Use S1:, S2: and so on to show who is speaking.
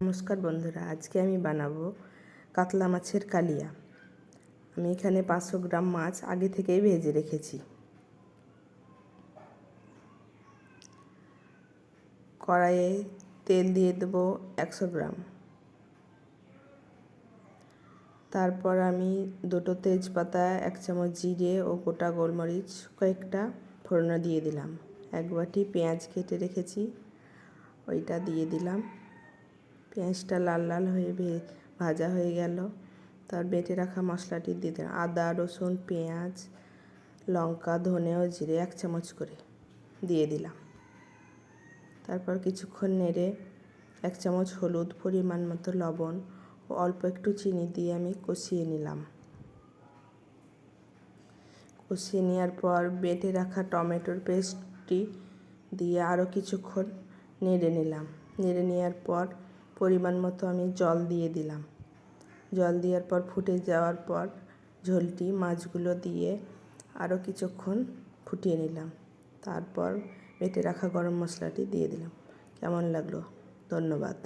S1: নমস্কার বন্ধুরা, আজকে আমি বানাবো কাতলা মাছের কালিয়া। আমি এখানে 500 গ্রাম মাছ আগে থেকেই ভেজে রেখেছি। কড়াইয়ে তেল দিয়ে দেবো 100 গ্রাম। তারপর আমি 2টো তেজপাতা, 1 চামচ জিরে ও গোটা গোলমরিচ কয়েকটা ফোড়নে দিয়ে দিলাম। 1 বাটি পেঁয়াজ কেটে রেখেছি, ওইটা দিয়ে দিলাম। পেঁয়াজটা লাল লাল হয়ে ভাজা হয়ে গেল। তার বেটে রাখা মশলাটি দিয়ে দিলাম। আদা, রসুন, পেঁয়াজ, লঙ্কা, ধনে ও জিরে 1 চামচ করে দিয়ে দিলাম। তারপর কিছুক্ষণ নেড়ে 1 চামচ হলুদ, পরিমাণ মতো লবণ ও অল্প একটু চিনি দিয়ে আমি কষিয়ে নিলাম। কষিয়ে নেওয়ার পর বেটে রাখা টমেটোর পেস্টটি দিয়ে আরও কিছুক্ষণ নেড়ে নিলাম। নেড়ে নেওয়ার পর পরিমাণ মতো আমি জল দিয়ে দিলাম। জল দেওয়ার পর ফুটে যাওয়ার পর ঝোলটি মাছগুলো দিয়ে আরও কিছুক্ষণ ফুটিয়ে নিলাম। তারপর বেটে রাখা গরম মশলাটি দিয়ে দিলাম। কেমন লাগলো? ধন্যবাদ।